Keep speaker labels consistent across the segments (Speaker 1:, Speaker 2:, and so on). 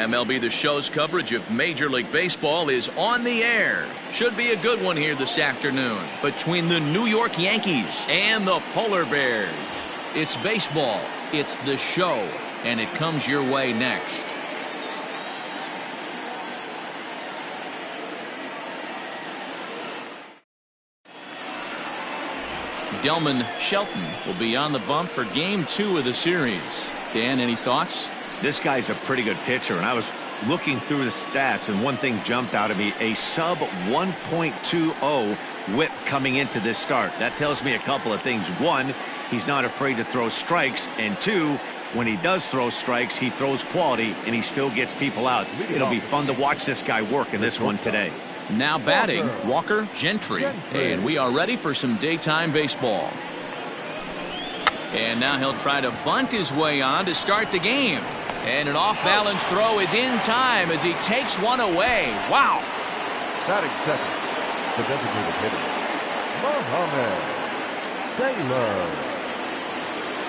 Speaker 1: MLB The Show's coverage of Major League Baseball is on the air. Should be a good one here this afternoon between the New York Yankees and the Polar Bears. It's baseball, it's The Show, and it comes your way next. Delman Shelton will be on the bump for Game 2 of the series. Dan, any thoughts?
Speaker 2: This guy's a pretty good pitcher, and I was looking through the stats, and one thing jumped out at me: a sub 1.20 whip coming into this start. That tells me a couple of things. One, he's not afraid to throw strikes, and two, when he does throw strikes, he throws quality, and he still gets people out. It'll be fun to watch this guy work in this one today.
Speaker 1: Now batting, Walker Gentry, and we are ready for some daytime baseball. And now he'll try to bunt his way on to start the game. And an off-balance throw is in time as he takes one away. Wow.
Speaker 3: Batting second, the designated hitter, Mohamed Taylor.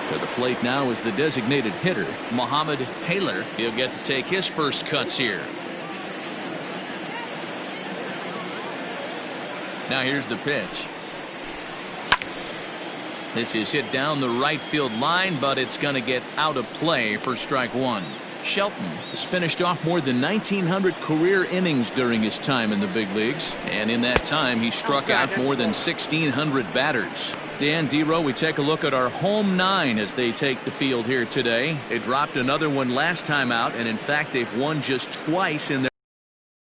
Speaker 1: To the plate now is the designated hitter, Mohamed Taylor. He'll get to take his first cuts here. Now here's the pitch. This is hit down the right field line, but it's going to get out of play for strike one. Shelton has finished off more than 1,900 career innings during his time in the big leagues, and in that time he struck out more than 1,600 batters. Dan, D-Row, we take a look at our home nine as they take the field here today. They dropped another one last time out, and in fact they've won just twice in their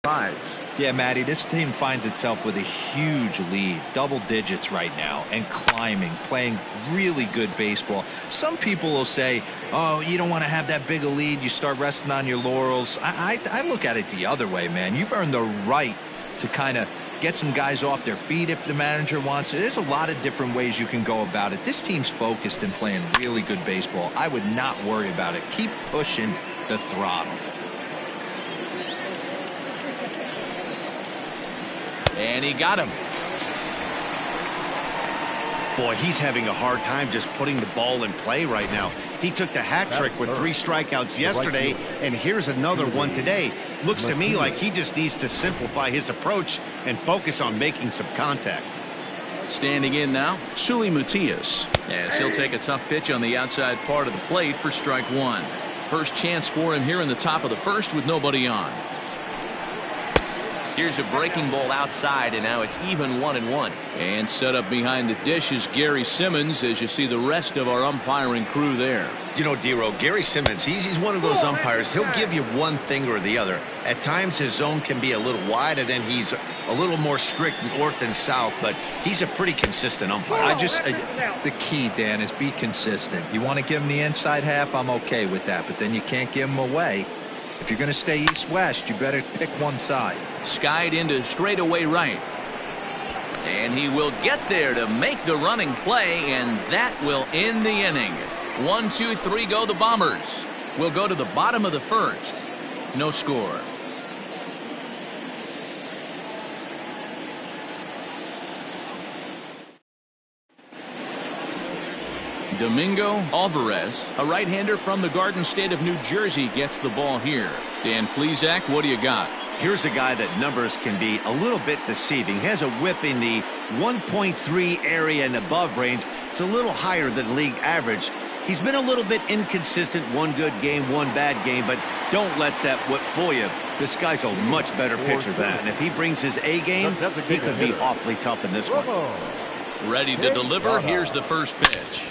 Speaker 1: lives.
Speaker 4: Yeah, Matty, this team finds itself with a huge lead, double digits right now, and climbing, playing really good baseball. Some people will say, oh, you don't want to have that big a lead, you start resting on your laurels. I look at it the other way, man. You've earned the right to kind of get some guys off their feet if the manager wants to. There's a lot of different ways you can go about it. This team's focused and playing really good baseball. I would not worry about it. Keep pushing the throttle.
Speaker 1: And he got him.
Speaker 2: Boy, he's having a hard time just putting the ball in play right now. He took the hat trick with 3 strikeouts yesterday, and here's another one today. Looks to me like he just needs to simplify his approach and focus on making some contact.
Speaker 1: Standing in now, Suli Mutias, as he'll take a tough pitch on the outside part of the plate for strike one. First chance for him here in the top of the first with nobody on. Here's a breaking ball outside, and now it's even 1-1. And set up behind the dish is Gary Simmons, as you see the rest of our umpiring crew there.
Speaker 2: You know, D-Row, Gary Simmons, he's one of those umpires. He'll give you one thing or the other. At times his zone can be a little wide, and then he's a little more strict north and south, but he's a pretty consistent umpire.
Speaker 4: The key, Dan, is be consistent. You want to give him the inside half, I'm okay with that, but then you can't give him away. If you're going to stay east-west, you better pick one side.
Speaker 1: Skied into straightaway right. And he will get there to make the running play, and that will end the inning. 1, 2, 3 go the Bombers. We'll go to the bottom of the first. No score. Domingo Alvarez, a right-hander from the Garden State of New Jersey, gets the ball here. Dan Plesac, what do you got?
Speaker 2: Here's a guy that numbers can be a little bit deceiving. He has a whip in the 1.3 area and above range. It's a little higher than league average. He's been a little bit inconsistent. One good game, one bad game, but don't let that whip fool you. This guy's a much better pitcher than that. And if he brings his A game, he could be awfully tough in this one.
Speaker 1: Ready to deliver. Here's the first pitch.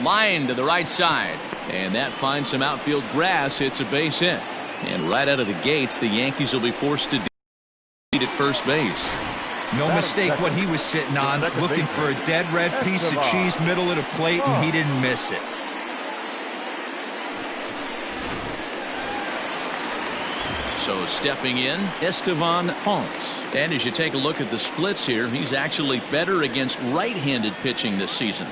Speaker 1: Line to the right side, and that finds some outfield grass. It's a base hit, and right out of the gates the Yankees will be forced to defeat at first base.
Speaker 4: No mistake what he was sitting on, looking for a dead red piece of cheese middle of the plate, and he didn't miss it.
Speaker 1: So stepping in, Estevan Ponce. And as you take a look at the splits here, he's actually better against right-handed pitching this season.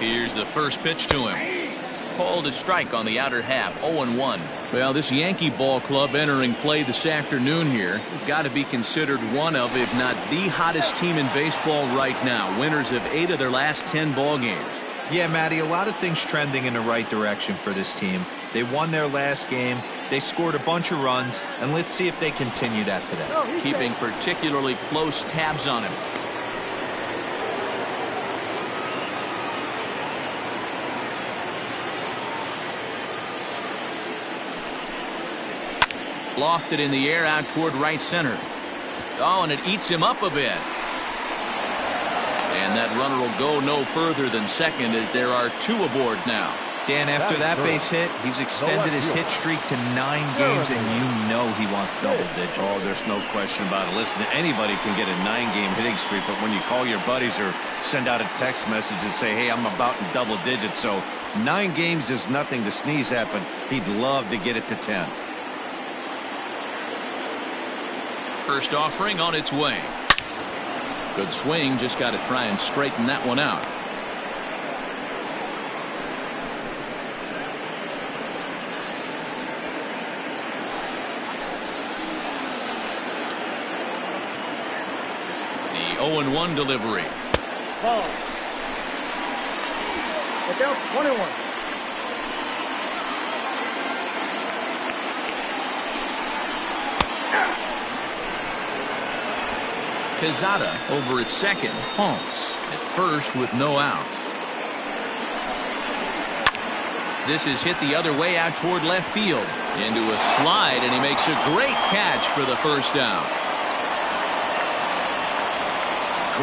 Speaker 1: Here's the first pitch to him. called a strike on the outer half. 0-1. Well, this Yankee ball club entering play this afternoon here, got to be considered one of, if not the hottest team in baseball right now. Winners of 8 of their last 10 ball games.
Speaker 4: Yeah, Matty, a lot of things trending in the right direction for this team. They won their last game. They scored a bunch of runs, and let's see if they continue that today.
Speaker 1: Keeping particularly close tabs on him. Lofted in the air out toward right center. Oh, and it eats him up a bit. And that runner will go no further than second as there are 2 aboard now.
Speaker 4: Dan, after that base hit, he's extended his hit streak to 9 games, and you know he wants double digits.
Speaker 2: Oh, there's no question about it. Listen, anybody can get a 9-game hitting streak, but when you call your buddies or send out a text message and say, hey, I'm about in double digits, so 9 games is nothing to sneeze at, but he'd love to get it to 10.
Speaker 1: First offering on its way. Good swing, just got to try and straighten that one out. The 0-1 delivery.
Speaker 5: Ball. Look out, 1-1.
Speaker 1: Quezada over at second. Honks at first with no outs. This is hit the other way out toward left field. Into a slide, and he makes a great catch for the first down.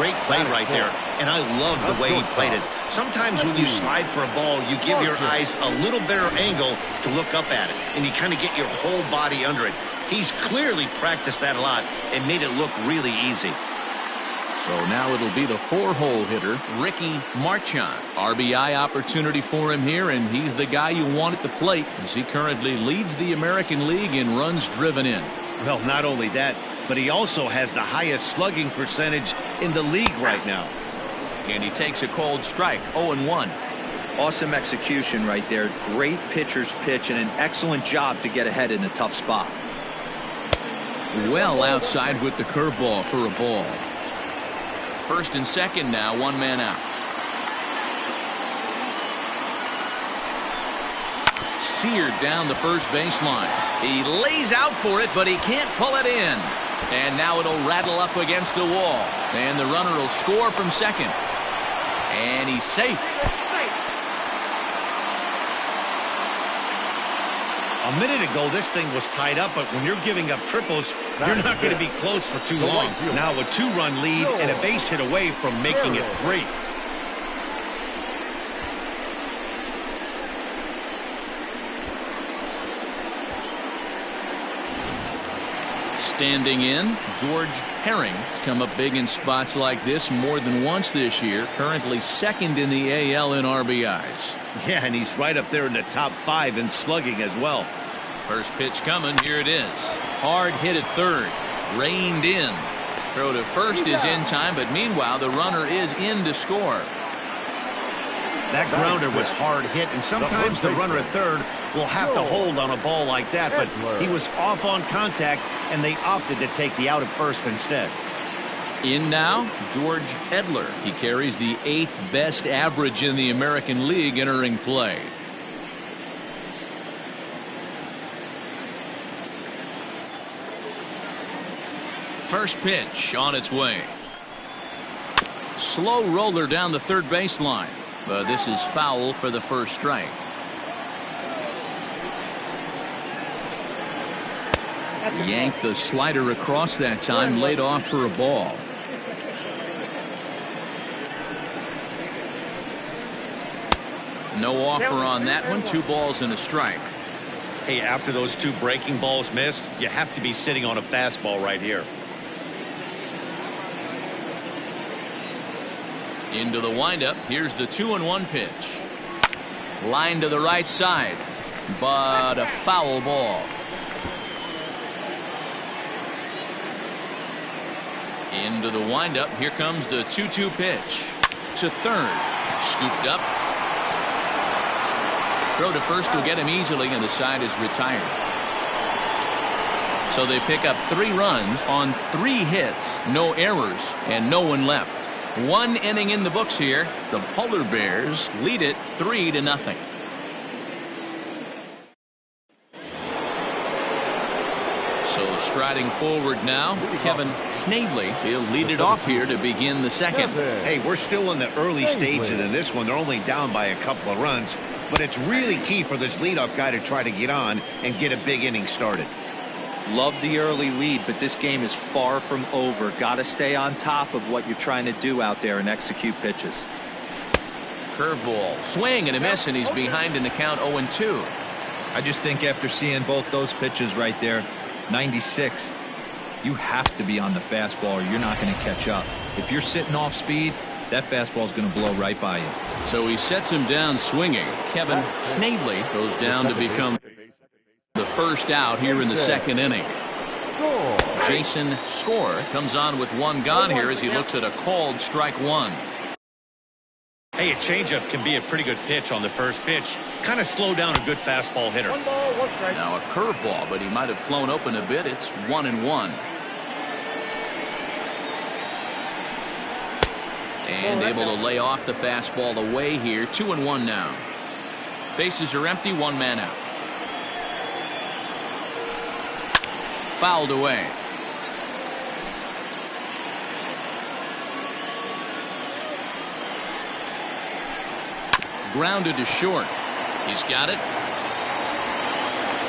Speaker 2: Great play right there, and I love the way he played it. Sometimes when you slide for a ball, you give your eyes a little better angle to look up at it, and you kind of get your whole body under it. He's clearly practiced that a lot and made it look really easy.
Speaker 1: So now it'll be the 4-hole hitter, Ricky Marchand. RBI opportunity for him here, and he's the guy you want at the plate as he currently leads the American League in runs driven in.
Speaker 2: Well, not only that, but he also has the highest slugging percentage in the league right now.
Speaker 1: And he takes a cold strike. 0-1.
Speaker 4: Awesome execution right there. Great pitcher's pitch and an excellent job to get ahead in a tough spot.
Speaker 1: Well outside with the curveball for a ball. First and second now, 1 man out. Seared down the first baseline. He lays out for it, but he can't pull it in. And now it'll rattle up against the wall. And the runner will score from second. And he's safe.
Speaker 2: A minute ago, this thing was tied up, but when you're giving up triples, you're not going to be close for too long. Now a 2-run lead and a base hit away from making it 3.
Speaker 1: Standing in, George Herring has come up big in spots like this more than once this year. Currently second in the AL in RBIs.
Speaker 2: Yeah, and he's right up there in the top 5 in slugging as well.
Speaker 1: First pitch coming. Here it is. Hard hit at third. Reined in. Throw to first is in time, but meanwhile the runner is in to score.
Speaker 2: That grounder was hard hit, and sometimes the runner at third will have to hold on a ball like that, but he was off on contact, and they opted to take the out at first instead.
Speaker 1: In now, George Edler. He carries the 8th best average in the American League entering play. First pitch on its way. Slow roller down the third baseline, but this is foul for the first strike. Yanked the slider across that time, laid off for a ball. No offer on that one. 2 balls and a strike.
Speaker 2: Hey, after those 2 breaking balls missed, you have to be sitting on a fastball right here.
Speaker 1: Into the windup. Here's the 2-1 pitch. Line to the right side, but a foul ball. Into the windup. Here comes the 2-2 pitch. To third. Scooped up. Throw to first will get him easily, and the side is retired. So they pick up 3 runs on 3 hits, no errors, and no one left. 1 inning in the books here. The Polar Bears lead it 3-0. So striding forward now, Kevin Snavely. He'll lead it off here to begin the second.
Speaker 2: Hey, we're still in the early stages of this one. They're only down by a couple of runs, but it's really key for this leadoff guy to try to get on and get a big inning started.
Speaker 4: Love the early lead, but this game is far from over. Got to stay on top of what you're trying to do out there and execute pitches.
Speaker 1: Curveball, swing and a miss, and he's behind in the count 0-2.
Speaker 4: I just think after seeing both those pitches right there, 96, you have to be on the fastball or you're not going to catch up. If you're sitting off speed, that fastball is going to blow right by you.
Speaker 1: So he sets him down swinging. Kevin Snavely goes down to become the first out here in the second inning. Jason Score comes on with 1 gone here as he looks at a called strike 1.
Speaker 2: Hey, a changeup can be a pretty good pitch on the first pitch. Kind of slow down a good fastball hitter.
Speaker 1: Now a curveball, but he might have flown open a bit. It's 1-1. And able to lay off the fastball away here. 2-1 now. Bases are empty, 1 man out. Fouled away. Grounded to short. He's got it.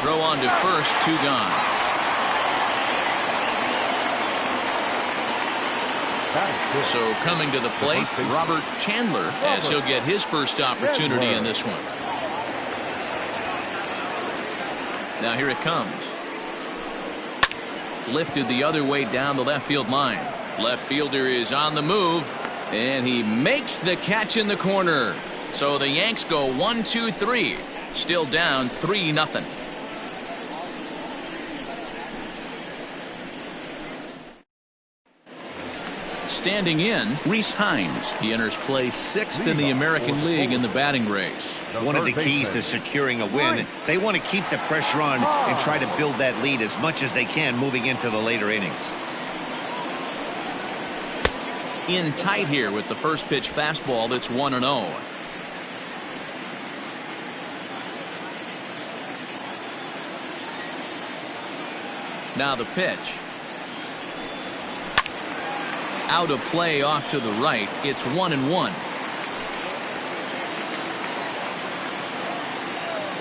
Speaker 1: Throw on to first, 2 gone. So coming to the plate, Robert Chandler, as he'll get his first opportunity in this one. Now here it comes. Lifted the other way down the left field line. Left fielder is on the move, and he makes the catch in the corner. So the Yanks go 1-2-3, still down 3-0. Standing in, Rhys Hines. He enters play 6th in the American League in the batting race.
Speaker 2: One of the keys to securing a win, they want to keep the pressure on and try to build that lead as much as they can moving into the later innings.
Speaker 1: In tight here with the first pitch fastball that's 1-0. Now the pitch. Out of play off to the right. It's 1-1.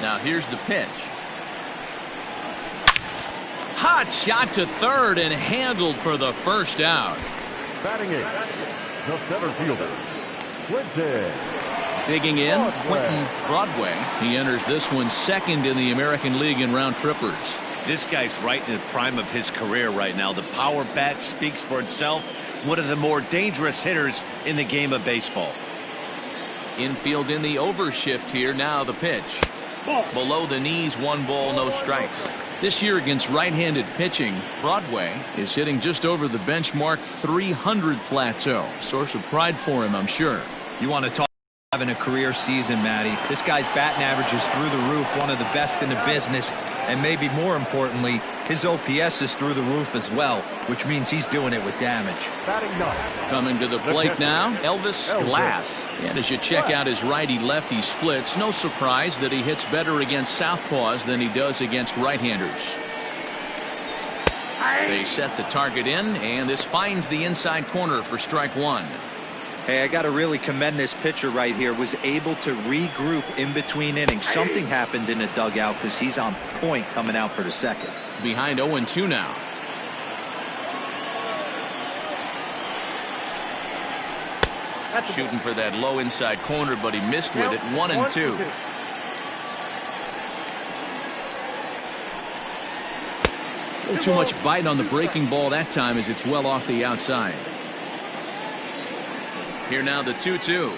Speaker 1: Now here's the pitch. Hot shot to third and handled for the first out.
Speaker 3: Batting 8, the center fielder, Quinton.
Speaker 1: Digging in, Quentin Broadway. He enters this one 2nd in the American League in round trippers.
Speaker 2: This guy's right in the prime of his career right now. The power bat speaks for itself. One of the more dangerous hitters in the game of baseball.
Speaker 1: Infield in the overshift here. Now the pitch. Below the knees, 1 ball, no strikes. This year against right-handed pitching, Broadway is hitting just over the benchmark 300 plateau. Source of pride for him, I'm sure.
Speaker 4: You want to talk about having a career season, Matty. This guy's batting average is through the roof, one of the best in the business. And maybe more importantly, his OPS is through the roof as well, which means he's doing it with damage.
Speaker 1: Coming to the plate now, Elvis Glass. And as you check out his righty-lefty splits, no surprise that he hits better against southpaws than he does against right-handers. They set the target in, and this finds the inside corner for strike 1.
Speaker 4: Hey, I got to really commend this pitcher right here. Was able to regroup in between innings. Something happened in the dugout because he's on point coming out for the second.
Speaker 1: Behind 0-2 now. Shooting for that low inside corner, but he missed with it. 1-2. A little too much bite on the breaking ball that time as it's well off the outside. Here now the 2-2.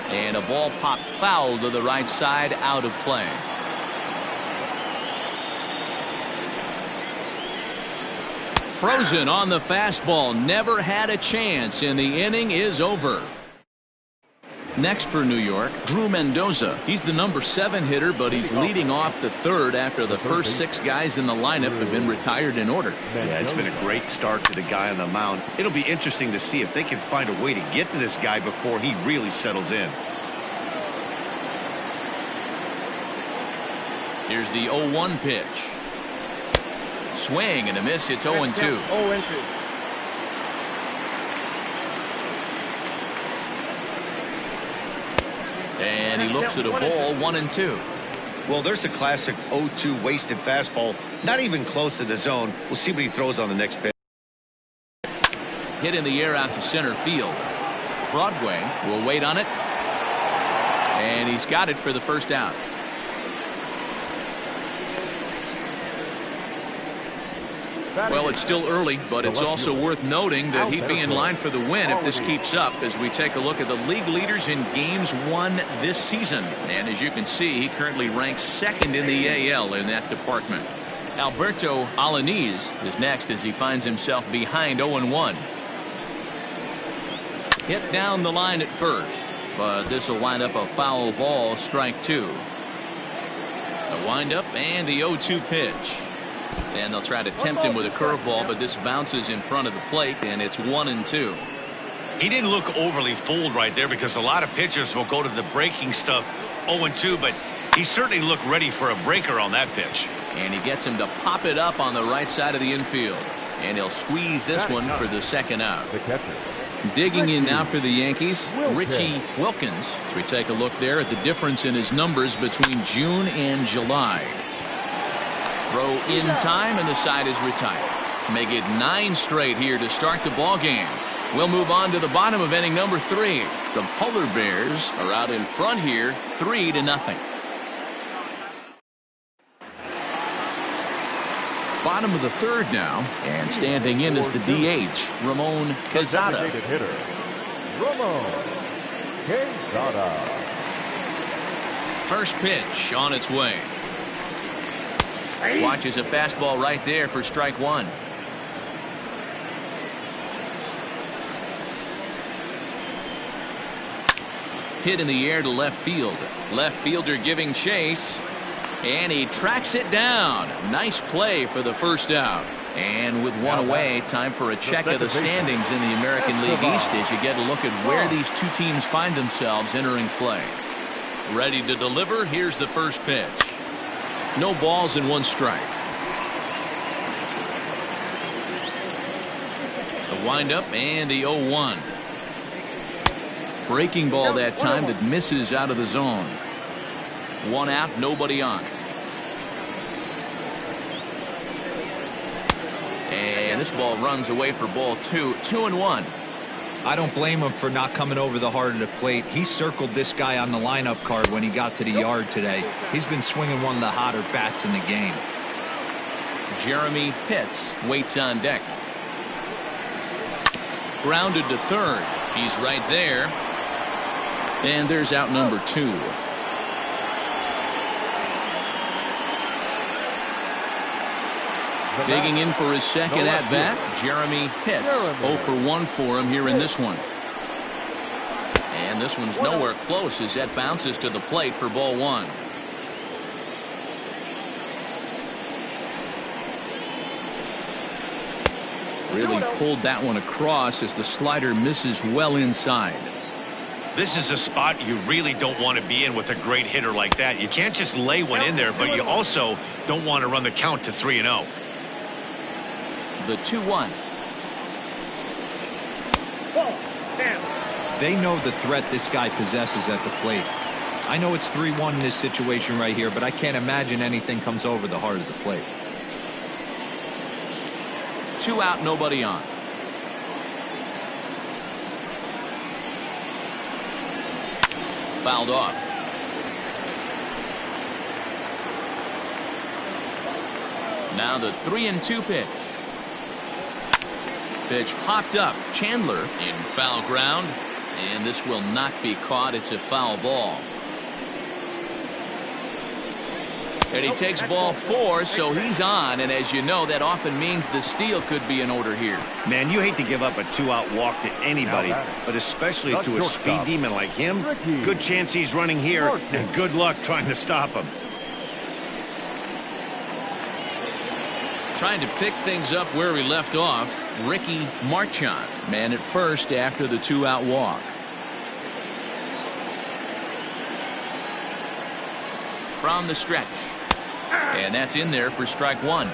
Speaker 1: And a ball popped foul to the right side, out of play. Frozen on the fastball, never had a chance, and the inning is over. Next for New York, Drew Mendoza. He's the number 7 hitter, but he's leading off the third after the first 6 guys in the lineup have been retired in order.
Speaker 2: Yeah, it's been a great start to the guy on the mound. It'll be interesting to see if they can find a way to get to this guy before he really settles in.
Speaker 1: Here's the 0-1 pitch. Swing and a miss. It's 0-2.
Speaker 5: 0-2.
Speaker 1: And he looks at a ball, 1-2.
Speaker 2: Well, there's the classic 0-2 wasted fastball. Not even close to the zone. We'll see what he throws on the next pitch.
Speaker 1: Hit in the air out to center field. Broadway will wait on it. And he's got it for the first out. Well, it's still early, but it's also worth noting that he'd be in line for the win if this keeps up as we take a look at the league leaders in games won this season. And as you can see, he currently ranks 2nd in the AL in that department. Alberto Alaniz is next as he finds himself behind 0-1. Hit down the line at first, but this will wind up a foul ball, strike 2. A windup and the 0-2 pitch. And they'll try to tempt him with a curveball, but this bounces in front of the plate, and it's 1-2.
Speaker 2: He didn't look overly fooled right there because a lot of pitchers will go to the breaking stuff 0-2, but he certainly looked ready for a breaker on that pitch.
Speaker 1: And he gets him to pop it up on the right side of the infield. And he'll squeeze this one for the second out. Digging in now for the Yankees, Richie Wilkins. As we take a look there at the difference in his numbers between June and July. Throw in time, and the side is retired. Make it 9 straight here to start the ball game. We'll move on to the bottom of inning number 3. The Polar Bears are out in front here, 3-0. Bottom of the third now, and standing in is the DH, Ramon Quezada.
Speaker 3: Hitter, Ramon Quezada.
Speaker 1: First pitch on its way. Watches a fastball right there for strike 1. Hit in the air to left field. Left fielder giving chase. And he tracks it down. Nice play for the first out. And with one away, time for a check of the standings in the American League East as you get a look at where these two teams find themselves entering play. Ready to deliver. Here's the first pitch. No balls and 1 strike. The windup and the 0-1. Breaking ball that time that misses out of the zone. 1 out, nobody on. And this ball runs away for ball 2. 2-1.
Speaker 4: I don't blame him for not coming over the heart of the plate. He circled this guy on the lineup card when he got to the yard today. He's been swinging one of the hotter bats in the game.
Speaker 1: Jeremy Pitts waits on deck. Grounded to third. He's right there. And there's out number 2. Digging in for his second at-bat, Jeremy Pitts. 0 for 1 for him here in this one. And this one's nowhere close as that bounces to the plate for ball 1. Really pulled that one across as the slider misses well inside.
Speaker 2: This is a spot you really don't want to be in with a great hitter like that. You can't just lay one in there, but you also don't want to run the count to 3-0.
Speaker 1: The 2-1.
Speaker 4: They know the threat this guy possesses at the plate. I know it's 3-1 in this situation right here, but I can't imagine anything comes over the heart of the plate.
Speaker 1: 2 out, nobody on. Fouled off. Now the 3-2 pitch. Pitch popped up. Chandler in foul ground. And this will not be caught. It's a foul ball. And he takes ball 4, so he's on. And as you know, that often means the steal could be in order here.
Speaker 2: Man, you hate to give up a 2-out walk to anybody, but especially to a speed demon like him. Good chance he's running here, and good luck trying to stop him.
Speaker 1: Trying to pick things up where we left off, Ricky Marchand, man at first after the 2-out walk. From the stretch. And that's in there for strike 1.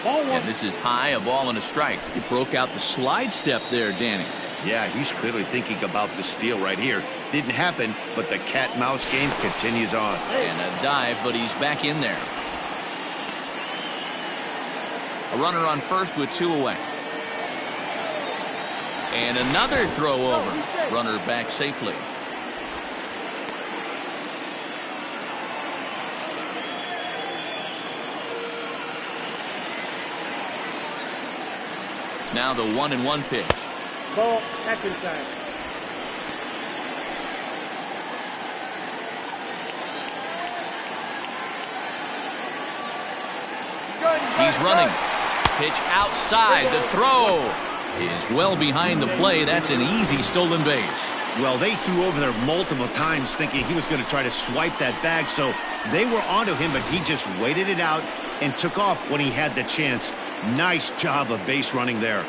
Speaker 1: And this is high, a ball and a strike. He broke out the slide step there, Danny.
Speaker 2: Yeah, he's clearly thinking about the steal right here. Didn't happen, but the cat-mouse game continues on.
Speaker 1: And a dive, but he's back in there. A runner on first with 2 away. And another throw over. Runner back safely. Now the 1-1 pitch.
Speaker 5: Ball, that's inside.
Speaker 1: He's running. Pitch outside. The throw is well behind the play. That's an easy stolen base.
Speaker 2: Well, they threw over there multiple times thinking he was going to try to swipe that bag, so they were onto him, but he just waited it out and took off when he had the chance. Nice job of base running there.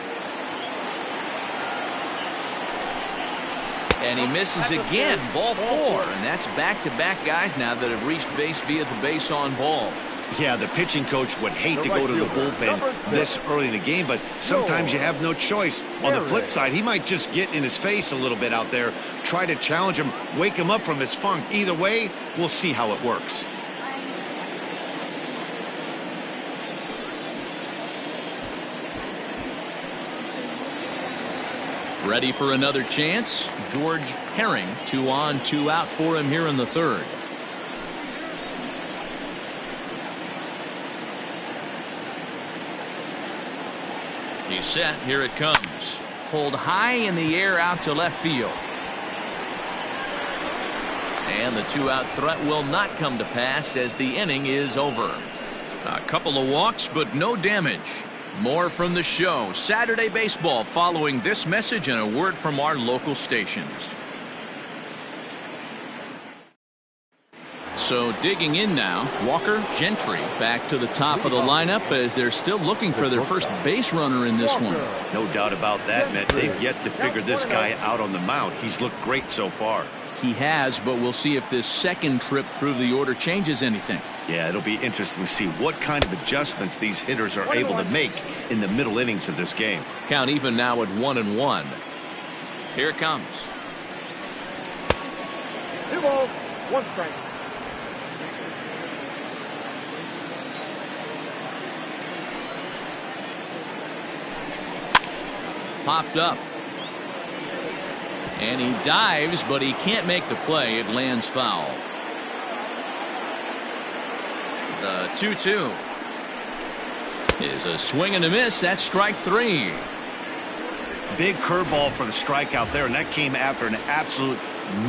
Speaker 1: And he misses again. Ball 4. And that's back-to-back guys now that have reached base via the base on ball.
Speaker 2: Yeah, the pitching coach would hate to go to the bullpen this early in the game, but sometimes you have no choice. On the flip side, he might just get in his face a little bit out there, try to challenge him, wake him up from his funk. Either way, we'll see how it works.
Speaker 1: Ready for another chance. George Herring, 2 on, 2 out for him here in the 3rd. He's set. Here it comes. Pulled high in the air out to left field. And the 2-out threat will not come to pass as the inning is over. A couple of walks, but no damage. More from the show. Saturday Baseball following this message and a word from our local stations. So digging in now, Walker Gentry back to the top of the lineup as they're still looking for their first base runner in this one.
Speaker 2: No doubt about that, Matt. They've yet to figure this guy out on the mound. He's looked great so far.
Speaker 1: He has, but we'll see if this second trip through the order changes anything.
Speaker 2: Yeah, it'll be interesting to see what kind of adjustments these hitters are able to make in the middle innings of this game.
Speaker 1: Count even now at 1-1. Here it comes.
Speaker 5: 2 balls, 1 strike.
Speaker 1: Popped up. And he dives, but he can't make the play. It lands foul. The 2-2 is a swing and a miss. That's strike 3.
Speaker 2: Big curveball for the strikeout there, and that came after an absolute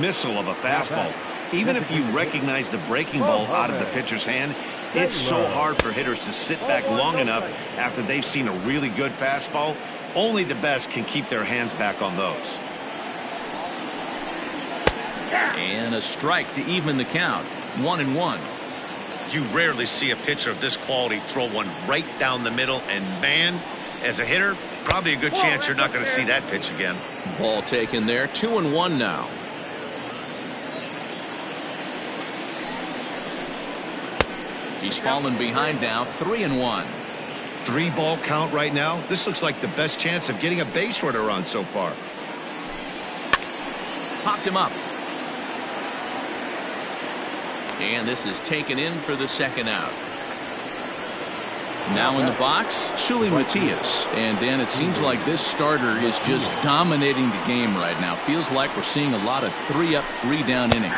Speaker 2: missile of a fastball. Even if you recognize the breaking ball out of the pitcher's hand, it's so hard for hitters to sit back long enough after they've seen a really good fastball. Only the best can keep their hands back on those.
Speaker 1: And a strike to even the count. 1-1.
Speaker 2: You rarely see a pitcher of this quality throw one right down the middle, and man, as a hitter, probably a good chance you're not going to see that pitch again.
Speaker 1: Ball taken there. 2-1 now. He's fallen behind now. 3-1.
Speaker 2: 3-ball count right now. This looks like the best chance of getting a base runner on so far.
Speaker 1: Popped him up. And this is taken in for the second out. Now in the box, Sully Matias. And Dan, it seems like this starter is just dominating the game right now. Feels like we're seeing a lot of 3-up, 3-down innings.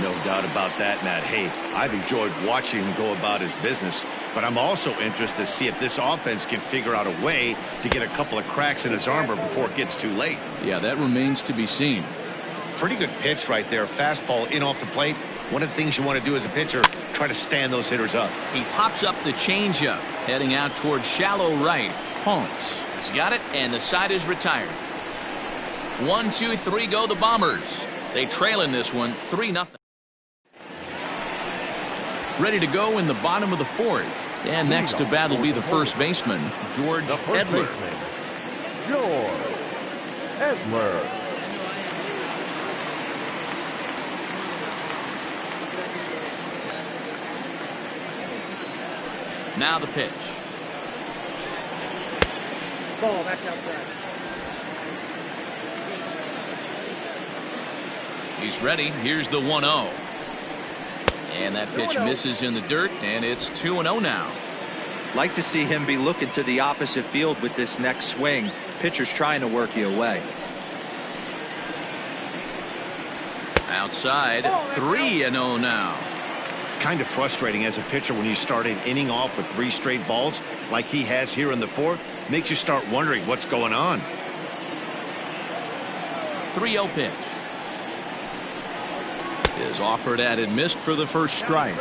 Speaker 2: No doubt about that, Matt. Hey, I've enjoyed watching him go about his business, but I'm also interested to see if this offense can figure out a way to get a couple of cracks in his armor before it gets too late.
Speaker 1: Yeah, that remains to be seen.
Speaker 2: Pretty good pitch right there. Fastball in off the plate. One of the things you want to do as a pitcher, try to stand those hitters up.
Speaker 1: He pops up the changeup, heading out towards shallow right. Holmes has got it, and the side is retired. 1, 2, 3 go the Bombers. They trail in this one 3-0. Ready to go in the bottom of the 4th. And next to bat will be the first baseman, George Edler.
Speaker 3: George Edler.
Speaker 1: Now the pitch.
Speaker 5: Ball, that's outside.
Speaker 1: He's ready. Here's the 1-0. And that pitch misses in the dirt, and it's 2-0 now.
Speaker 4: Like to see him be looking to the opposite field with this next swing. Pitcher's trying to work you away.
Speaker 1: Outside, 3-0 now.
Speaker 2: Kind of frustrating as a pitcher when you start an inning off with 3 straight balls like he has here in the 4th. Makes you start wondering what's going on.
Speaker 1: 3-0 pitch. Is offered at and missed for the first strike.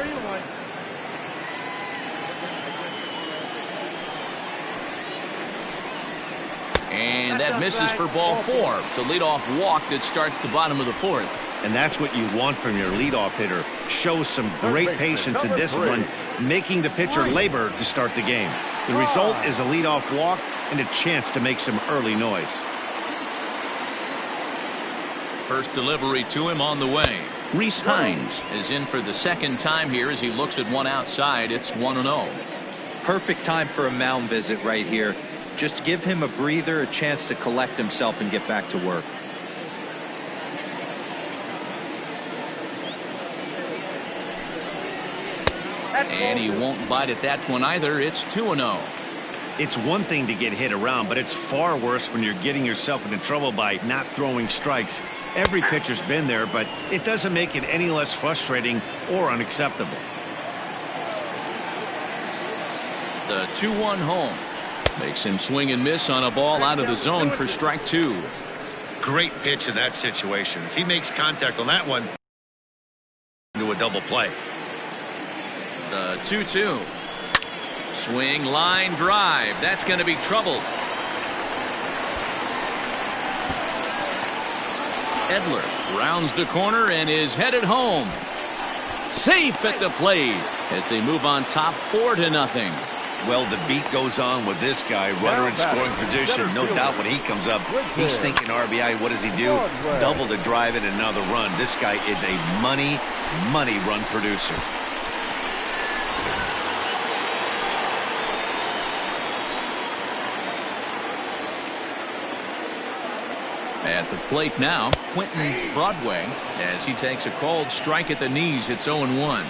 Speaker 1: And that misses for ball 4. It's a leadoff walk that starts the bottom of the 4th.
Speaker 2: And that's what you want from your leadoff hitter. Show some great patience and discipline, making the pitcher labor to start the game. The result is a leadoff walk and a chance to make some early noise.
Speaker 1: First delivery to him on the way. Reese Hines is in for the second time here as he looks at one outside. It's 1-0.
Speaker 4: Perfect time for a mound visit right here. Just give him a breather, a chance to collect himself and get back to work.
Speaker 1: And he won't bite at that one either. It's 2-0.
Speaker 2: It's one thing to get hit around, but it's far worse when you're getting yourself into trouble by not throwing strikes. Every pitcher's been there, but it doesn't make it any less frustrating or unacceptable.
Speaker 1: The 2-1 home makes him swing and miss on a ball out of the zone for strike 2.
Speaker 2: Great pitch in that situation. If he makes contact on that one, into a double play.
Speaker 1: The 2-2. Swing, line, drive. That's going to be troubled. Edler rounds the corner and is headed home. Safe at the plate as they move on top 4-0.
Speaker 2: Well, the beat goes on with this guy. Runner in scoring position. No doubt when he comes up, he's thinking RBI. What does he do? Double the drive and another run. This guy is a money run producer.
Speaker 1: At the plate now, Quentin Broadway as he takes a called strike at the knees. It's 0-1.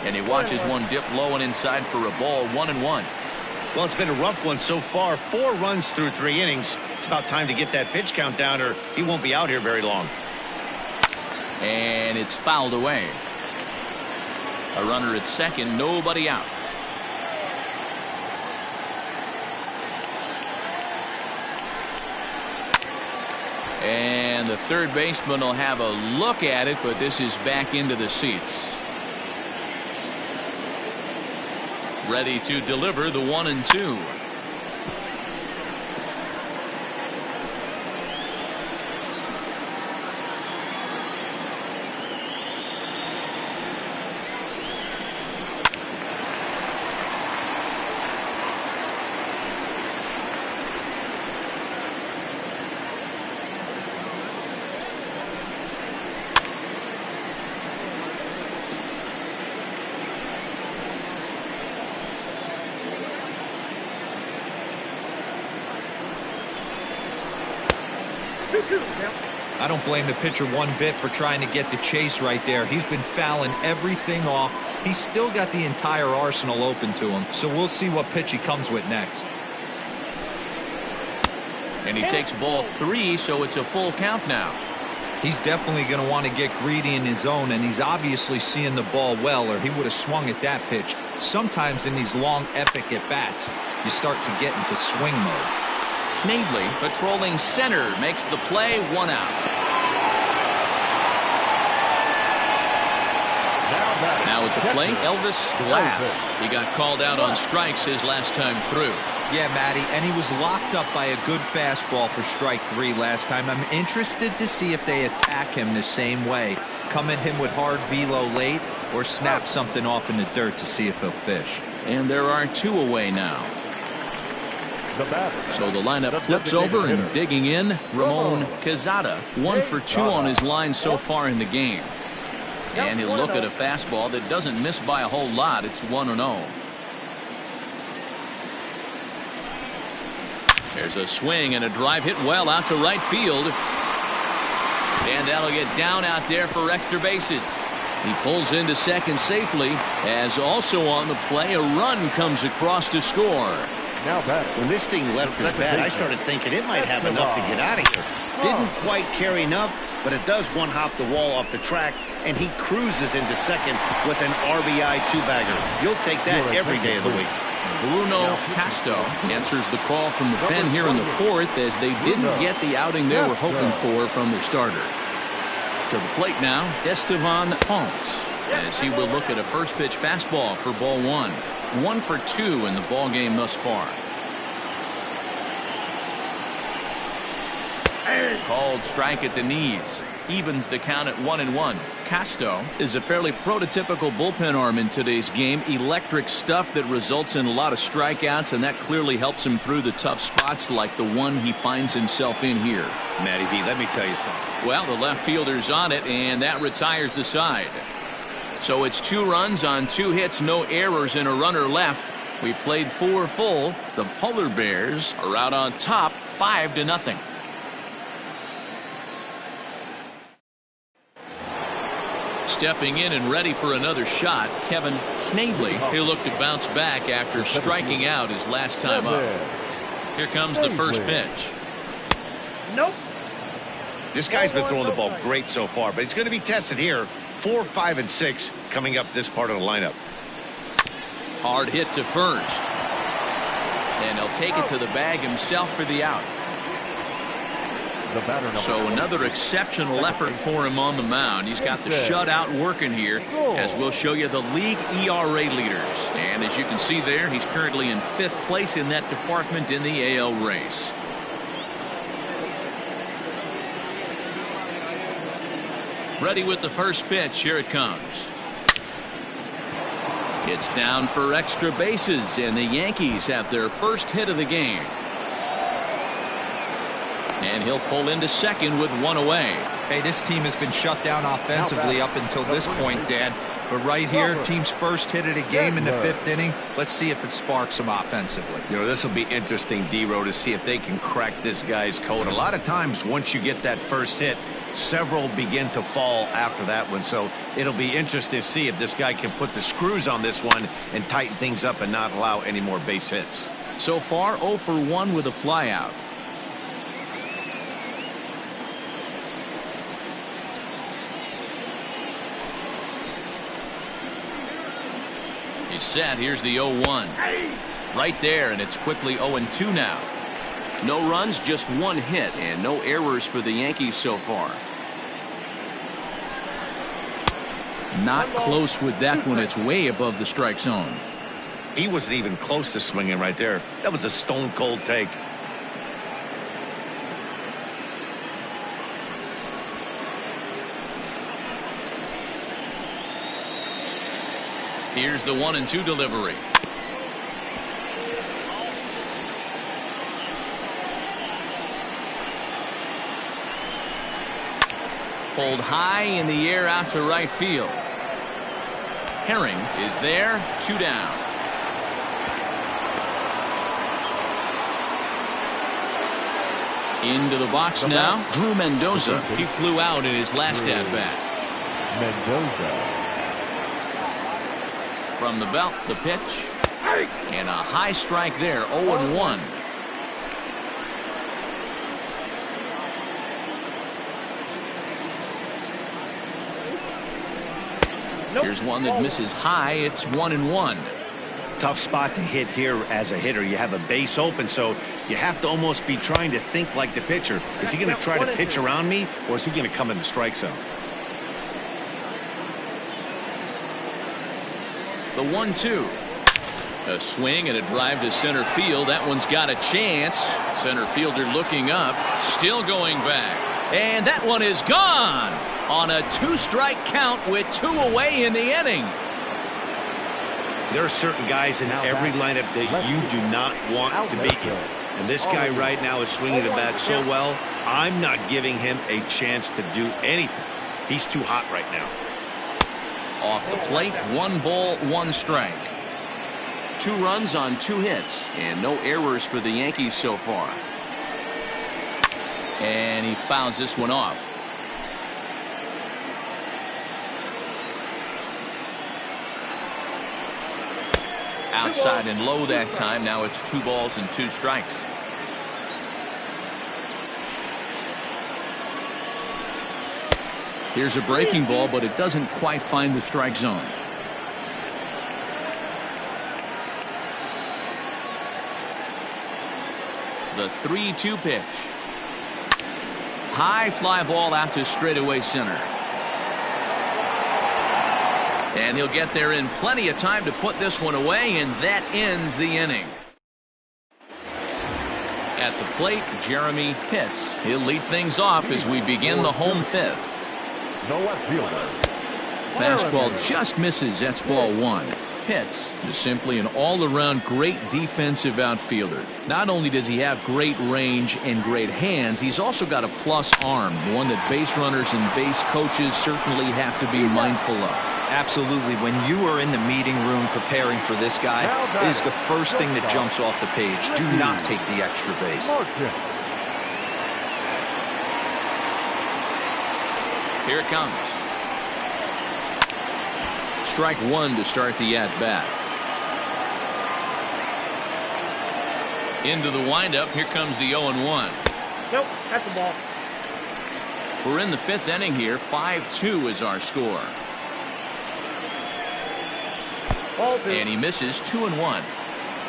Speaker 1: And he watches one dip low and inside for a ball. 1-1.
Speaker 2: Well, it's been a rough one so far. 4 runs through 3 innings. It's about time to get that pitch count down or he won't be out here very long.
Speaker 1: And it's fouled away. A runner at second, nobody out. And the third baseman will have a look at it, but this is back into the seats. Ready to deliver the 1-2.
Speaker 4: I don't blame the pitcher one bit for trying to get the chase right there. He's been fouling everything off. He's still got the entire arsenal open to him, so we'll see what pitch he comes with next.
Speaker 1: And he takes ball 3, so it's a full count now.
Speaker 4: He's definitely going to want to get greedy in his zone, and he's obviously seeing the ball well, or he would have swung at that pitch. Sometimes in these long, epic at-bats, you start to get into swing mode.
Speaker 1: Snavely patrolling center makes the play, 1 out. Now at the plate, Elvis Glass. He got called out on strikes his last time through.
Speaker 4: Yeah, Matty, and he was locked up by a good fastball for strike 3 last time. I'm interested to see if they attack him the same way. Come at him with hard velo late or snap something off in the dirt to see if he'll fish.
Speaker 1: And there are 2 away now. So the lineup flips over and digging in, Ramon Quezada. 1 for 2 on his line so far in the game. And he'll look at a fastball that doesn't miss by a whole lot. It's 1-0. There's a swing and a drive hit well out to right field. And that'll get down out there for extra bases. He pulls into second safely, as also on the play a run comes across to score.
Speaker 2: When this thing left his bat, I started thinking it might have enough to get out of here. Didn't quite carry enough, but it does one-hop the wall off the track, and he cruises into second with an RBI 2-bagger. You'll take that every day of the week.
Speaker 1: Bruno Castro answers the call from the pen here in the 4th, as they didn't get the outing they were hoping for from the starter. To the plate now, Estevan Ponce, as he will look at a first pitch fastball for ball 1. 1 for 2 in the ball game thus far. Called strike at the knees. Evens the count at 1-1. Castro is a fairly prototypical bullpen arm in today's game. Electric stuff that results in a lot of strikeouts, and that clearly helps him through the tough spots like the one he finds himself in here.
Speaker 2: Matty V, let me tell you something.
Speaker 1: Well, the left fielder's on it, and that retires the side. So it's 2 runs on 2 hits, no errors, and a runner left. We played 4 full. The Polar Bears are out on top, 5-0. Stepping in and ready for another shot, Kevin Snavely. He'll look to bounce back after striking out his last time up. Here comes the first pitch.
Speaker 5: Nope.
Speaker 2: This guy's been throwing the ball great so far, but he's going to be tested here. 4, 5, and 6 coming up this part of the lineup.
Speaker 1: Hard hit to first. And he'll take it to the bag himself for the out. So another exceptional effort for him on the mound. He's got the shutout working here, as we'll show you the league ERA leaders. And as you can see there, he's currently in 5th place in that department in the AL race. Ready with the first pitch. Here it comes. It's down for extra bases, and the Yankees have their first hit of the game. And he'll pull into second with 1 away.
Speaker 4: Hey, this team has been shut down offensively up until this point, Dan. But right here, team's first hit of the game in the 5th inning. Let's see if it sparks them offensively.
Speaker 2: You know, this will be interesting, D-Row, to see if they can crack this guy's code. A lot of times, once you get that first hit, several begin to fall after that one. So it'll be interesting to see if this guy can put the screws on this one and tighten things up and not allow any more base hits.
Speaker 1: So far, 0 for 1 with a flyout. He's set. Here's the 0-1. Right there, and it's quickly 0-2 now. No runs, just 1 hit, and no errors for the Yankees so far. Not close with that one. It's way above the strike zone.
Speaker 2: He wasn't even close to swinging right there. That was a stone-cold take.
Speaker 1: Here's the 1-2 delivery. Pulled high in the air out to right field. Herring is there, 2 down. Into the box now. Drew Mendoza. He flew out in his last at-bat.
Speaker 3: Mendoza.
Speaker 1: From the belt, the pitch. And a high strike there, 0-1. Here's one that misses high. It's 1-1.
Speaker 2: Tough spot to hit here as a hitter. You have a base open, so you have to almost be trying to think like the pitcher. Is he going to try to pitch around me, or is he going to come in the strike zone?
Speaker 1: The 1-2. A swing and a drive to center field. That one's got a chance. Center fielder looking up, still going back. And that one is gone on a 2-strike count with 2 away in the inning.
Speaker 2: There are certain guys in every lineup that you do not want to beat you. And this guy right now is swinging the bat so well, I'm not giving him a chance to do anything. He's too hot right now.
Speaker 1: Off the plate, 1 ball, 1 strike. 2 runs on 2 hits, and no errors for the Yankees so far. And he fouls this one off. Outside and low that time. Now it's 2 balls and 2 strikes. Here's a breaking ball, but it doesn't quite find the strike zone. The 3-2 pitch. High fly ball out to straightaway center. And he'll get there in plenty of time to put this one away, and that ends the inning. At the plate, Jeremy Pitts. He'll lead things off as we begin the home 5th.
Speaker 3: No left fielder.
Speaker 1: Fastball just misses. That's ball 1. Pitts is simply an all-around great defensive outfielder. Not only does he have great range and great hands, he's also got a plus arm, one that base runners and base coaches certainly have to be mindful of.
Speaker 4: Absolutely. When you are in the meeting room preparing for this guy, it is the first thing that jumps off the page. Do not take the extra base.
Speaker 1: Here it comes. Strike 1 to start the at-bat. Into the windup. Here comes the 0-1.
Speaker 5: Nope, that's the ball.
Speaker 1: We're in the 5th inning here. 5-2 is our score. And he misses 2-1.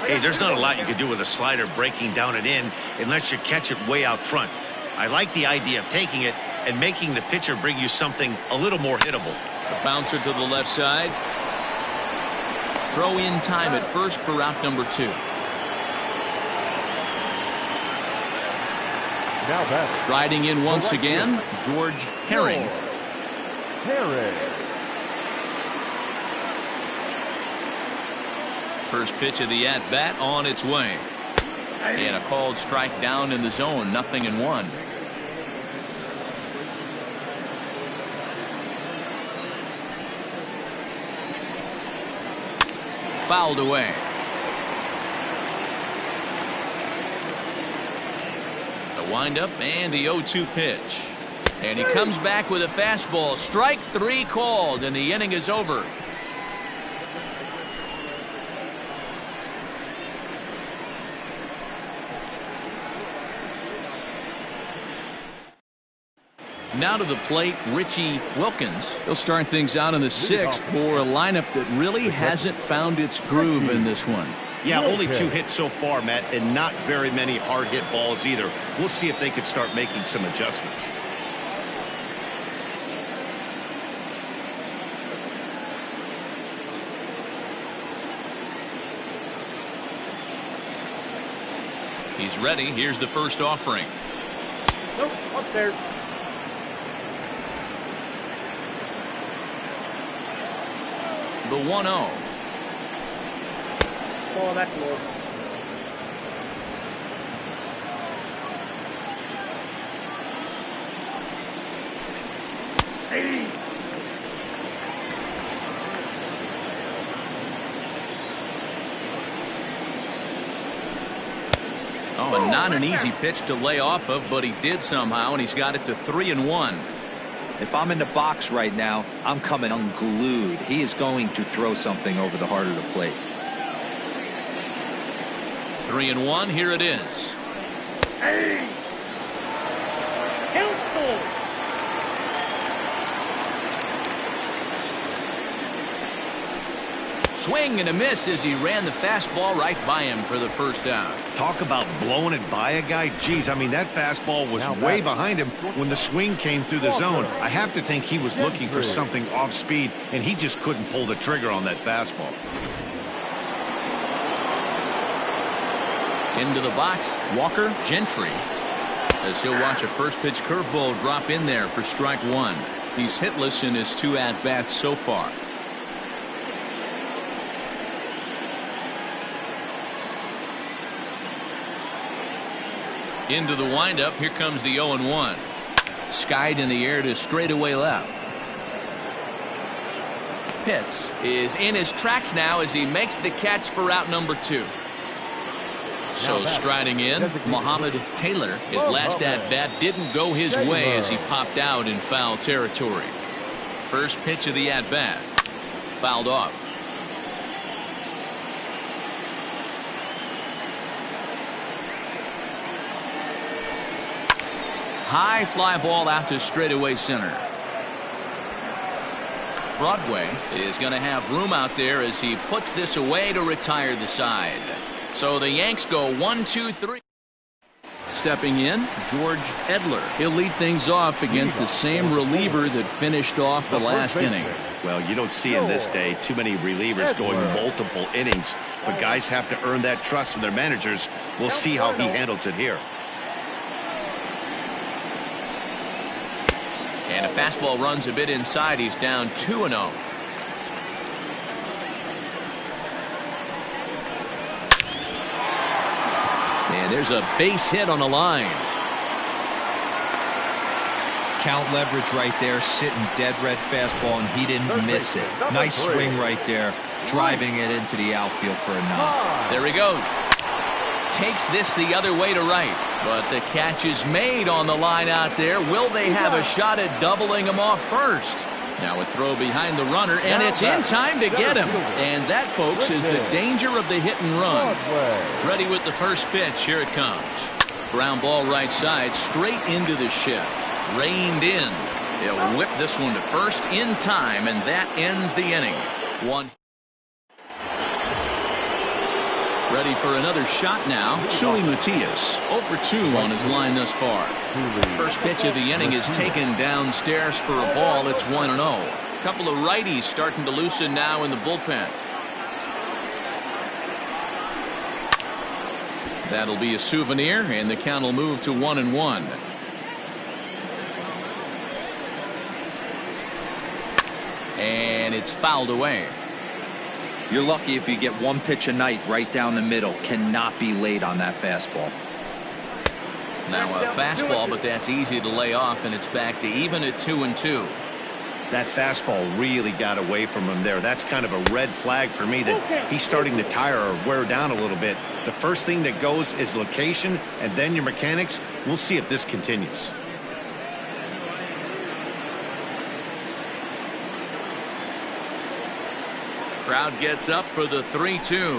Speaker 2: Hey, there's not a lot you can do with a slider breaking down and in unless you catch it way out front. I like the idea of taking it and making the pitcher bring you something a little more hittable.
Speaker 1: The bouncer to the left side. Throw in time at first for route number 2.
Speaker 3: Now back.
Speaker 1: Striding in once again, George Herring. First pitch of the at-bat on its way. And a called strike down in the zone. 0-1. Fouled away. The windup and the 0-2 pitch. And he comes back with a fastball. Strike 3 called, and the inning is over. Now to the plate, Richie Wilkins. He'll start things out in the 6th for a lineup that really hasn't found its groove in this one.
Speaker 2: Yeah, only 2 hits so far, Matt, and not very many hard hit balls either. We'll see if they can start making some adjustments.
Speaker 1: He's ready. Here's the first offering.
Speaker 5: Nope, upstairs.
Speaker 1: The 1-0.
Speaker 5: Oh, that's low. Hey.
Speaker 1: Oh, and not an easy pitch to lay off of, but he did somehow, and he's got it to 3-1.
Speaker 4: If I'm in the box right now, I'm coming unglued. He is going to throw something over the heart of the plate.
Speaker 1: 3-1. Here it is.
Speaker 5: Hey! Helpful!
Speaker 1: Swing and a miss as he ran the fastball right by him for the first out.
Speaker 2: Talk about blowing it by a guy. Geez, I mean, that fastball was way behind him when the swing came through the zone. I have to think he was looking for something off speed, and he just couldn't pull the trigger on that fastball.
Speaker 1: Into the box, Walker Gentry, as he'll watch a first pitch curveball drop in there for strike one. He's hitless in his 2 at-bats so far. Into the windup. Here comes the 0-1. Skied in the air to straightaway left. Pitts is in his tracks now as he makes the catch for out number 2. So striding in, Muhammad Taylor. His last at-bat didn't go his way as he popped out in foul territory. First pitch of the at-bat. Fouled off. High fly ball out to straightaway center. Broadway is going to have room out there as he puts this away to retire the side. So the Yanks go 1-2-3. Stepping in, George Edler. He'll lead things off against the same reliever that finished off the last inning.
Speaker 2: Well, you don't see in this day too many relievers going multiple innings, but guys have to earn that trust from their managers. We'll see how he handles it here.
Speaker 1: And a fastball runs a bit inside. He's down 2-0. And there's a base hit on the line.
Speaker 4: Count leverage right there, sitting dead red fastball, and he didn't miss it. Nice swing right there, driving it into the outfield for a knock.
Speaker 1: There he goes. Takes this the other way to right, but the catch is made on the line out there. Will they have a shot at doubling him off first? Now a throw behind the runner, and it's in time to get him. And that, folks, is the danger of the hit and run. Ready with the first pitch. Here it comes. Ground ball right side, straight into the shift. Reined in. They'll whip this one to first in time, and that ends the inning. One. Ready for another shot now. Suli Matias 0 for 2 on his line thus far. First pitch of the inning is taken downstairs for a ball. It's 1-0. A couple of righties starting to loosen now in the bullpen. That'll be a souvenir, and the count will move to 1-1. And it's fouled away.
Speaker 4: You're lucky if you get one pitch a night right down the middle. Cannot be late on that fastball.
Speaker 1: Now a fastball, but that's easy to lay off, and it's back to even at 2-2.
Speaker 2: That fastball really got away from him there. That's kind of a red flag for me that he's starting to tire or wear down a little bit. The first thing that goes is location, and then your mechanics. We'll see if this continues.
Speaker 1: Crowd gets up for the 3-2.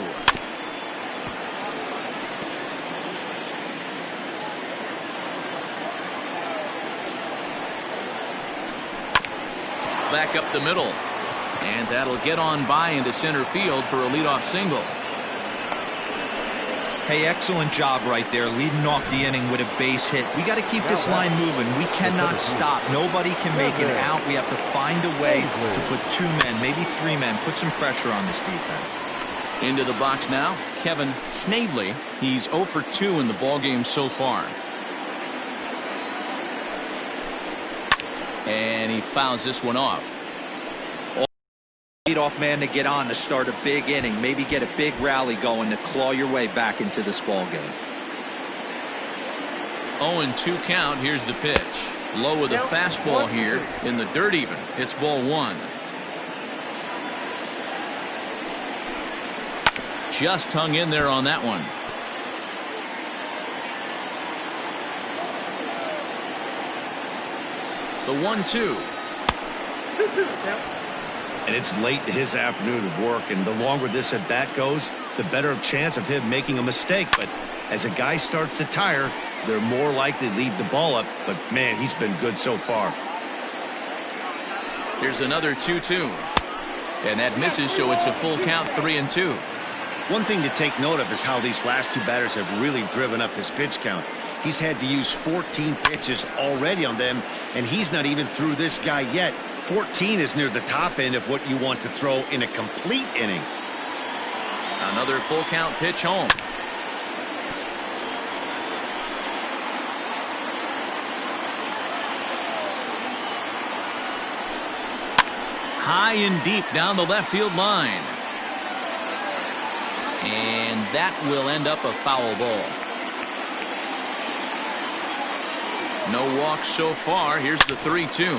Speaker 1: Back up the middle, and that'll get on by into center field for a leadoff single.
Speaker 4: Hey, excellent job right there, leading off the inning with a base hit. We got to keep this line moving. We cannot stop. Nobody can make it out. We have to find a way to put 2 men, maybe 3 men, put some pressure on this defense.
Speaker 1: Into the box now, Kevin Snavely. He's 0 for 2 in the ballgame so far. And he fouls this one off.
Speaker 4: Leadoff man to get on to start a big inning, maybe get a big rally going to claw your way back into this ball game.
Speaker 1: 0-2 count. Here's the pitch. Low with a fastball here in the dirt even. It's ball 1. Just hung in there on that one. The 1-2.
Speaker 2: And it's late in his afternoon of work, and the longer this at bat goes, the better chance of him making a mistake. But as a guy starts to tire, they're more likely to leave the ball up. But man, he's been good so far.
Speaker 1: Here's another 2-2. And that misses, so it's a full count, 3-2.
Speaker 2: One thing to take note of is how these last two batters have really driven up his pitch count. He's had to use 14 pitches already on them, and he's not even through this guy yet. 14 is near the top end of what you want to throw in a complete inning.
Speaker 1: Another full count pitch home. High and deep down the left field line. And that will end up a foul ball. No walks so far. Here's the 3-2.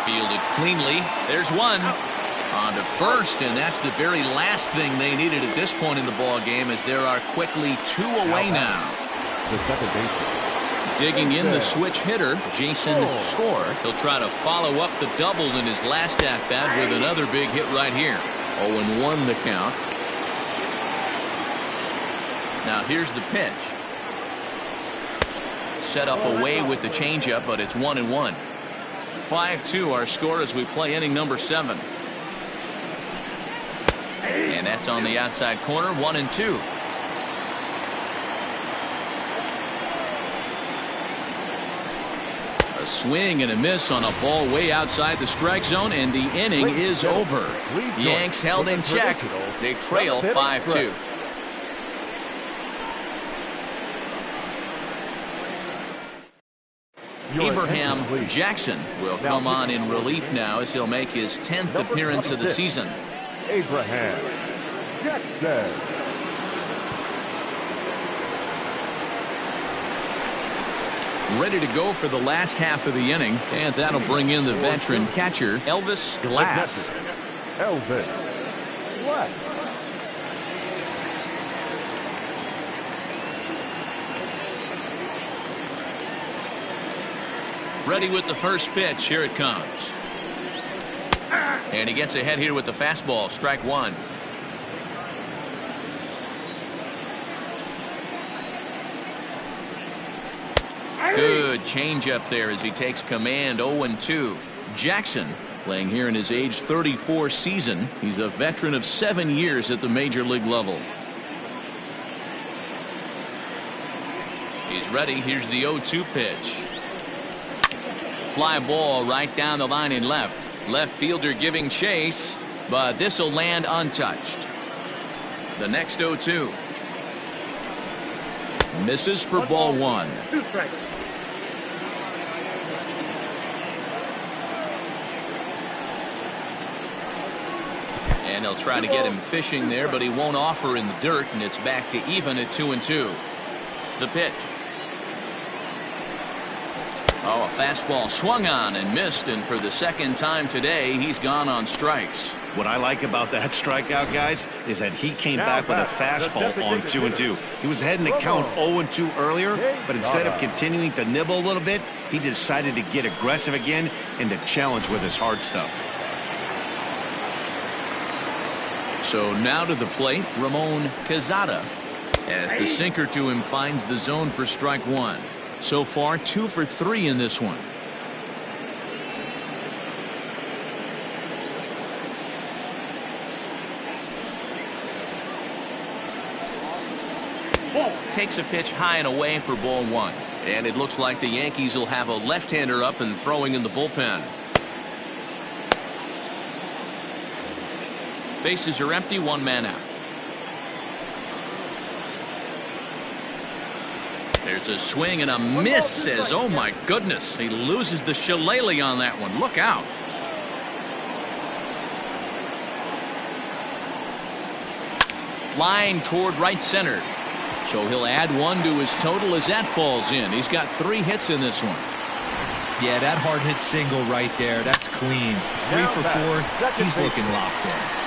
Speaker 1: Fielded cleanly. There's one. On to first, and that's the very last thing they needed at this point in the ball game, as there are quickly 2 away now.
Speaker 3: The second baseman.
Speaker 1: Digging in the switch hitter, Jason Score. He'll try to follow up the double in his last at-bat with another big hit right here. 0-1 the count. Now here's the pitch. Set up away with the changeup, but it's 1-1. 5-2 our score as we play inning number 7. And that's on the outside corner, 1-2. A swing and a miss on a ball way outside the strike zone, and the inning is over. Yanks held in check. They trail 5-2. Abraham Jackson will come on in relief now as he'll make his 10th appearance of the season.
Speaker 3: Abraham Jackson.
Speaker 1: Ready to go for the last half of the inning, and that'll bring in the veteran catcher, Elvis Glass.
Speaker 3: Elvis Glass.
Speaker 1: Ready with the first pitch. Here it comes. And he gets ahead here with the fastball. Strike one. Good changeup there as he takes command. 0-2. Jackson playing here in his age 34 season. He's a veteran of 7 years at the major league level. He's ready. Here's the 0-2 pitch. Fly ball right down the line in left. Left fielder giving chase, but this will land untouched. The next 0-2. Misses for ball one.
Speaker 5: 2 strikes.
Speaker 1: And they'll try to get him fishing there, but he won't offer in the dirt, and it's back to even at 2-2. The pitch. Oh, a fastball swung on and missed, and for the second time today, he's gone on strikes.
Speaker 2: What I like about that strikeout, guys, is that he came back with a fastball on 2-2. He was heading to count 0-2 earlier, but instead of continuing to nibble a little bit, he decided to get aggressive again and to challenge with his hard stuff.
Speaker 1: So now to the plate, Ramon Quezada, as the sinker to him finds the zone for strike one. So far, 2 for 3 in this one. Takes a pitch high and away for ball one. And it looks like the Yankees will have a left-hander up and throwing in the bullpen. Bases are empty, 1 man out. There's a swing and a miss. Says, oh my goodness, he loses the shillelagh on that one. Look out. Line toward right center. So he'll add 1 to his total as that falls in. He's got 3 hits in this one.
Speaker 4: Yeah, that hard hit single right there. That's clean. 3 for 4. He's looking locked in.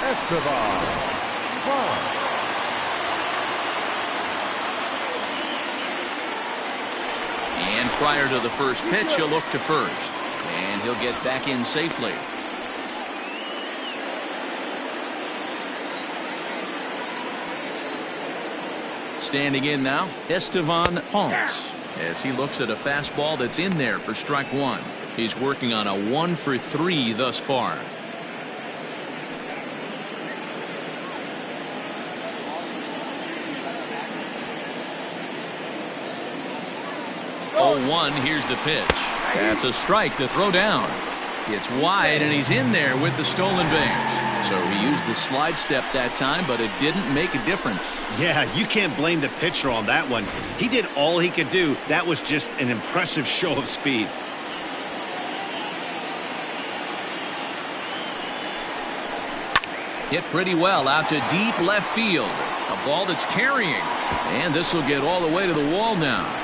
Speaker 1: And prior to the first pitch, he'll look to first. And he'll get back in safely. Standing in now, Estevan Ponce, as he looks at a fastball that's in there for strike one. He's working on a 1-for-3 thus far. Oh, 1, here's the pitch. That's a strike to throw down. It's wide, and he's in there with the stolen base. So he used the slide step that time, but it didn't make a difference.
Speaker 2: Yeah, you can't blame the pitcher on that one. He did all he could do. That was just an impressive show of speed.
Speaker 1: Hit pretty well out to deep left field. A ball that's carrying. And this will get all the way to the wall now.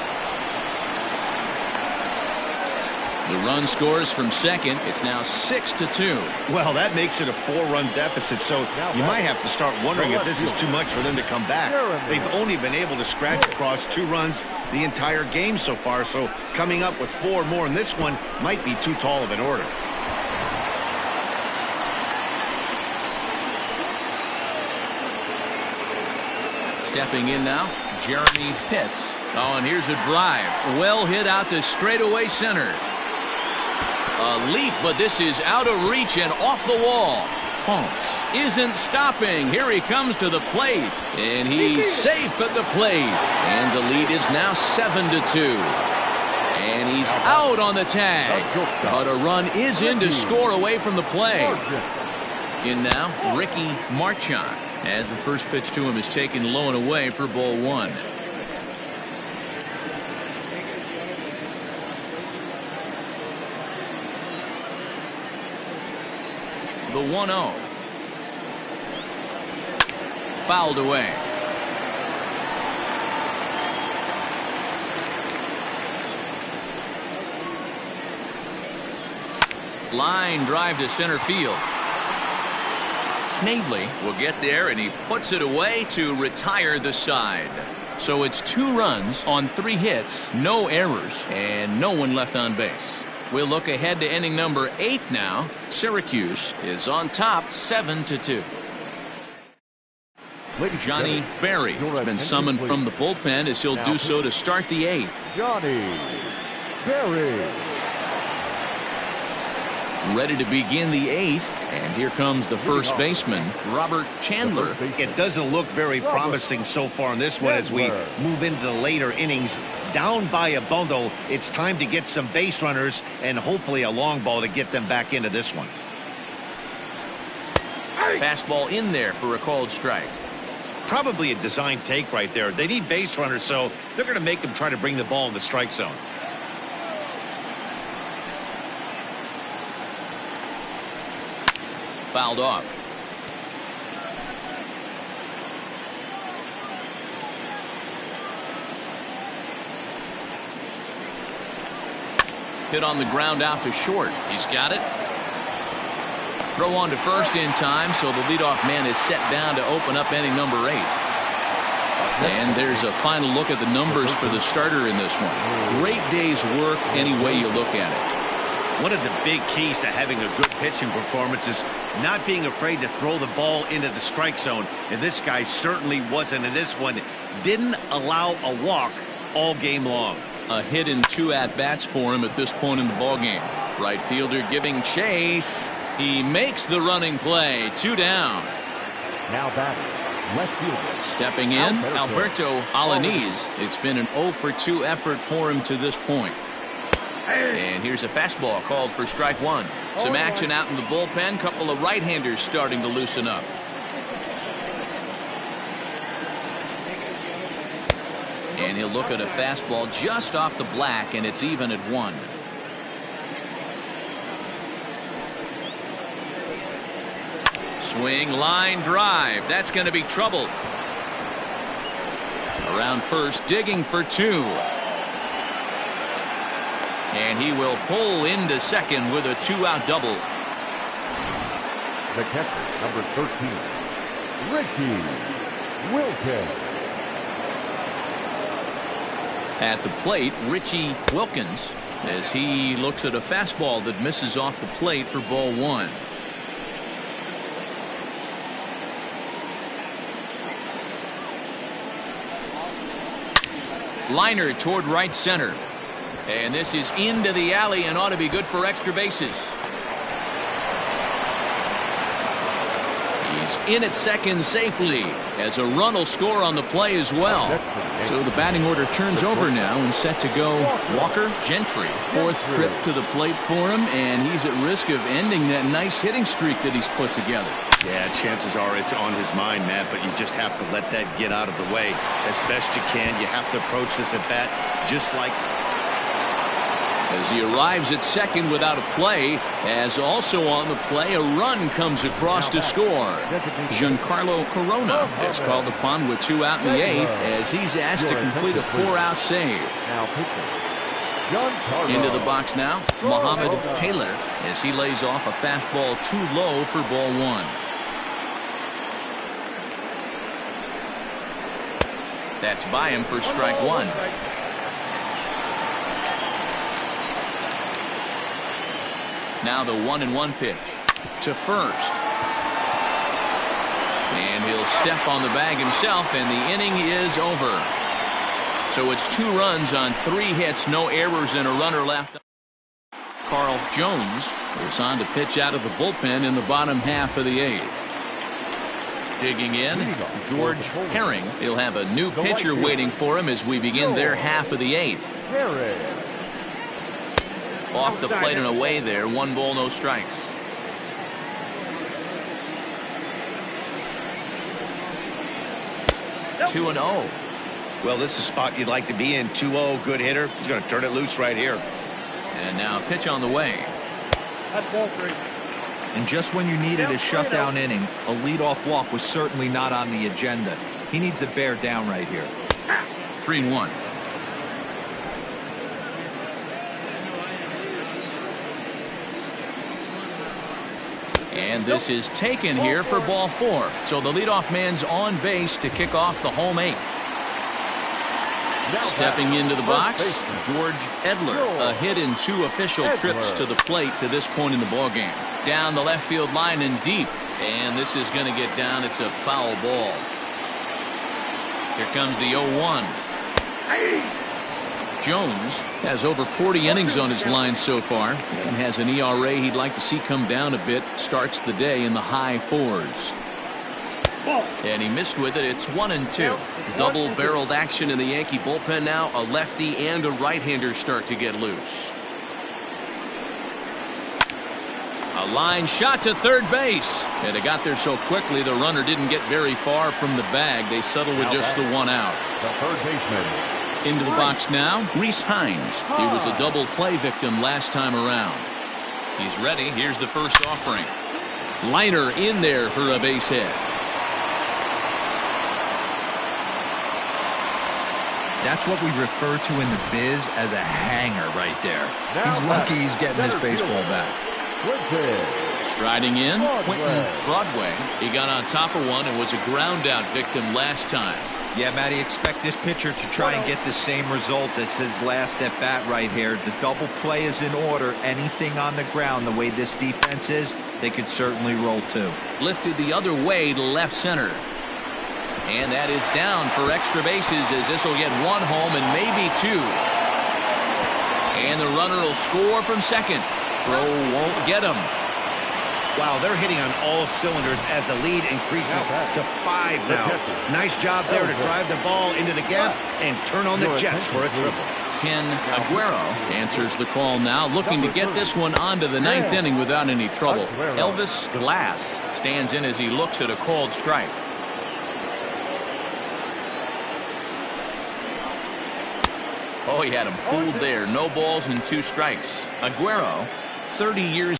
Speaker 1: The run scores from second. It's now 6-2.
Speaker 2: Well, that makes it a 4-run deficit, so you might have to start wondering if this is too much for them to come back. They've only been able to scratch across 2 runs the entire game so far, so coming up with 4 more in this one might be too tall of an order.
Speaker 1: Stepping in now, Jeremy Pitts. Oh, and here's a drive. Well hit out to straightaway center. A leap, but this is out of reach and off the wall. Ponce isn't stopping. Here he comes to the plate. And he's safe at the plate. And the lead is now 7-2. And he's out on the tag. But a run is in to score away from the play. In now, Ricky Marchand, as the first pitch to him is taken low and away for ball 1. The 1-0. Fouled away. Line drive to center field. Snavely will get there, and he puts it away to retire the side. So it's 2 runs on 3 hits, no errors, and no one left on base. We'll look ahead to inning number 8 now. Syracuse is on top 7-2. Johnny Berry has been summoned from the bullpen as he'll do so to start the 8th.
Speaker 3: Johnny Berry.
Speaker 1: Ready to begin the 8th, and here comes the first baseman, Robert Chandler.
Speaker 2: It doesn't look very promising so far in this one as we move into the later innings. Down by a bundle, it's time to get some base runners and hopefully a long ball to get them back into this one.
Speaker 1: Fastball in there for a called strike.
Speaker 2: Probably a design take right there. They need base runners, so they're going to make them try to bring the ball in the strike zone.
Speaker 1: Fouled off. Hit on the ground out to short. He's got it. Throw on to first in time, so the leadoff man is set down to open up inning number 8. And there's a final look at the numbers for the starter in this one. Great day's work any way you look at it.
Speaker 2: One of the big keys to having a good pitching performance is not being afraid to throw the ball into the strike zone. And this guy certainly wasn't in this one. Didn't allow a walk all game long.
Speaker 1: A hit in 2 at-bats for him at this point in the ballgame. Right fielder giving chase. He makes the running play. 2 down.
Speaker 3: Now batting, left fielder.
Speaker 1: Stepping in, Alberto Alanis. It's been an 0-for-2 effort for him to this point. And here's a fastball called for strike 1. Some action out in the bullpen. Couple of right-handers starting to loosen up. And he'll look at a fastball just off the black, and it's even at 1. Swing, line drive. That's going to be trouble. Around first, digging for 2. And he will pull into second with a 2-out double.
Speaker 3: The catcher, number 13, Ricky Wilkins.
Speaker 1: At the plate, Richie Wilkins as he looks at a fastball that misses off the plate for ball one. Liner toward right center. And this is into the alley and ought to be good for extra bases. He's in at second safely as a run will score on the play as well. So the batting order turns over now and set to go Walker Gentry. Fourth trip to the plate for him, and he's at risk of ending that nice hitting streak that he's put together.
Speaker 2: Yeah, chances are it's on his mind, Matt, but you just have to let that get out of the way as best you can. You have to approach this at bat just like.
Speaker 1: As he arrives at second without a play, as also on the play, a run comes across to score. Giancarlo Corona is called upon with 2 out in the 8th as he's asked to complete a 4-out save. Into the box now, Mohamed Taylor, as he lays off a fastball too low for ball one. That's by him for strike one. Now the 1-1 pitch to first. And he'll step on the bag himself, and the inning is over. So it's 2 runs on 3 hits, no errors, and a runner left. Carl Jones is on to pitch out of the bullpen in the bottom half of the 8th. Digging in, George Herring. He'll have a new pitcher waiting for him as we begin their half of the 8th. Off the plate and away there. 1 ball, no strikes. Two 2-0.
Speaker 2: Well, this is a spot you'd like to be in. 2-0, good hitter. He's going to turn it loose right here.
Speaker 1: And now pitch on the way.
Speaker 5: That's ball 3.
Speaker 4: And just when you needed a shutdown inning, a leadoff walk was certainly not on the agenda. He needs to bear down right here.
Speaker 1: 3-1. And this is taken here for ball 4. So the leadoff man's on base to kick off the home 8th. Stepping into the box, George Edler. A hit in 2 official trips to the plate to this point in the ballgame. Down the left field line and deep. And this is going to get down. It's a foul ball. Here comes the 0-1. Jones has over 40 innings on his line so far and has an ERA he'd like to see come down a bit. Starts the day in the high 4s. And he missed with it. It's 1-2. Double-barreled action in the Yankee bullpen now. A lefty and a right-hander start to get loose. A line shot to third base. And it got there so quickly the runner didn't get very far from the bag. They settled with just the 1 out.
Speaker 3: The third baseman.
Speaker 1: Into the box now, Reese Hines. He was a double play victim last time around. He's ready. Here's the first offering. Liner in there for a base hit.
Speaker 4: That's what we refer to in the biz as a hanger right there. He's lucky he's getting his baseball back.
Speaker 1: Striding in, Quentin Broadway. He got on top of one and was a ground out victim last time.
Speaker 4: Yeah, Matty, expect this pitcher to try and get the same result as his last at bat right here. The double play is in order. Anything on the ground, the way this defense is, they could certainly roll too.
Speaker 1: Lifted the other way to left center. And that is down for extra bases as this will get 1 home and maybe 2. And the runner will score from second. Throw won't get him.
Speaker 2: Wow, they're hitting on all cylinders as the lead increases to 5 now. Nice job there to drive the ball into the gap and turn on the Jets for a triple.
Speaker 1: Ken Aguero answers the call now, looking to get this one onto the 9th inning without any trouble. Elvis Glass stands in as he looks at a called strike. Oh, he had him fooled there. No balls and 2 strikes. Aguero, 30 years.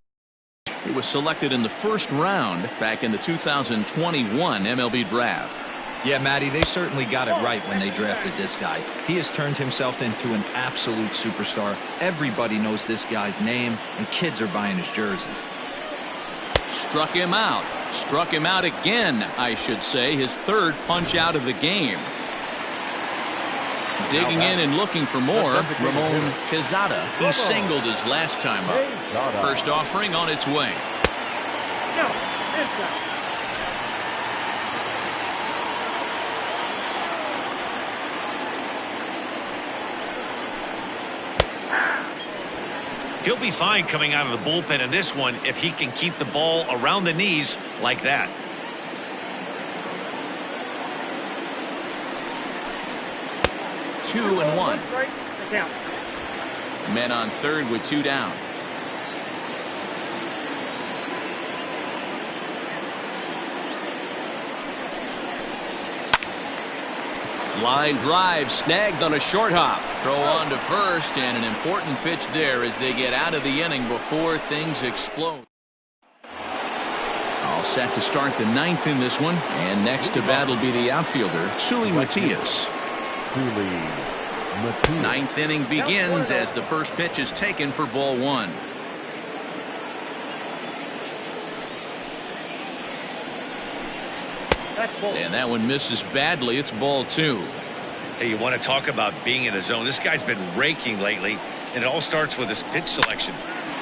Speaker 1: He was selected in the first round back in the 2021 MLB draft.
Speaker 4: Yeah, Matty, they certainly got it right when they drafted this guy. He has turned himself into an absolute superstar. Everybody knows this guy's name, and kids are buying his jerseys.
Speaker 1: Struck him out. Struck him out again, I should say. His 3rd punch out of the game. Digging in and looking for more, Ramon Quezada. He singled his last time up. First offering on its way.
Speaker 2: He'll be fine coming out of the bullpen in this one if he can keep the ball around the knees like that.
Speaker 1: Two and one. Men on third with two down. Line drive snagged on a short hop. Throw on to first, and an important pitch there as they get out of the inning before things explode. All set to start the ninth in this one, and next to bat will be the outfielder, Sully Matias. Ninth inning begins as the first pitch is taken for ball one. And that one misses badly. It's ball two.
Speaker 2: Hey, you want to talk about being in the zone. This guy's been raking lately, and it all starts with his pitch selection.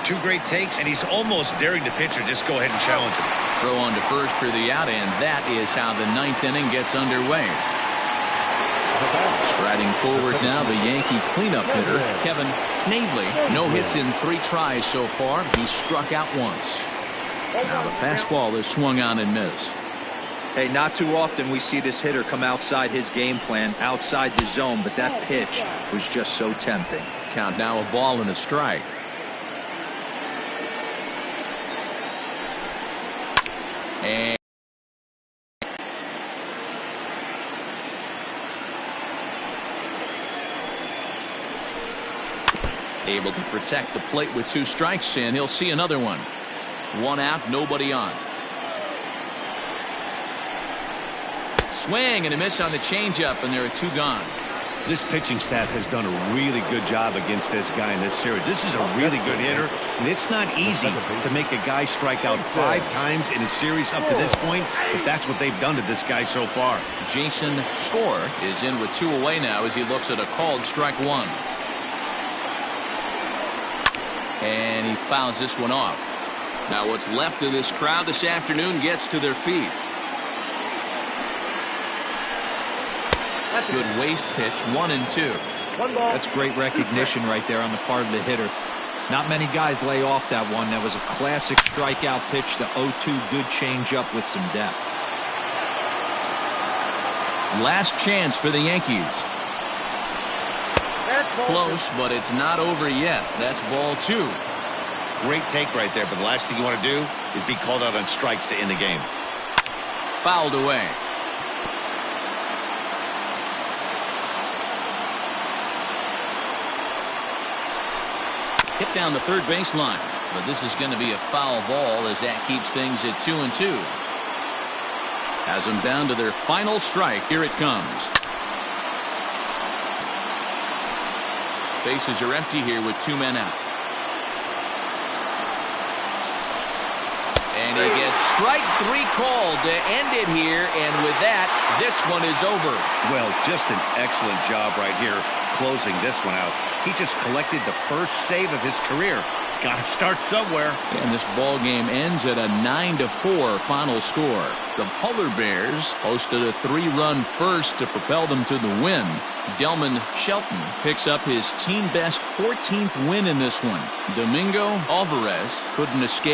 Speaker 2: Two great takes, and he's almost daring the pitcher just go ahead and challenge him.
Speaker 1: Throw on to first for the out, and that is how the ninth inning gets underway. Striding forward now, the Yankee cleanup hitter, Kevin Snavely. No hits in 3 tries so far. He struck out once. Now the fastball is swung on and missed.
Speaker 4: Hey, not too often we see this hitter come outside his game plan, outside the zone, but that pitch was just so tempting.
Speaker 1: Count now a ball and a strike. And able to protect the plate with 2 strikes, and he'll see another one. 1 out, nobody on. Swing and a miss on the changeup, and there are 2 gone.
Speaker 2: This pitching staff has done a really good job against this guy in this series. This is a really good hitter, and it's not easy to make a guy strike out 5 times in a series up to this point, but that's what they've done to this guy so far.
Speaker 1: Jason Score is in with 2 away now as he looks at a called strike 1. And he fouls this one off. Now what's left of this crowd this afternoon gets to their feet. Good waste pitch, 1 and 2.
Speaker 4: That's great recognition right there on the part of the hitter. Not many guys lay off that one. That was a classic strikeout pitch. The 0-2 good changeup with some depth.
Speaker 1: Last chance for the Yankees. Close, but it's not over yet. That's ball 2.
Speaker 2: Great take right there, but the last thing you want to do is be called out on strikes to end the game.
Speaker 1: Fouled away. Hit down the third baseline, but this is going to be a foul ball as that keeps things at 2 and 2. Has them down to their final strike. Here it comes. Bases are empty here with 2 men out. And he gets strike 3 called to end it here, and with that, this one is over.
Speaker 2: Well, just an excellent job right here closing this one out. He just collected the first save of his career. Got to start somewhere.
Speaker 1: And this ball game ends at a 9-4 final score. The Polar Bears posted a 3-run first to propel them to the win. Delman Shelton picks up his team best 14th win in this one. Domingo Alvarez couldn't escape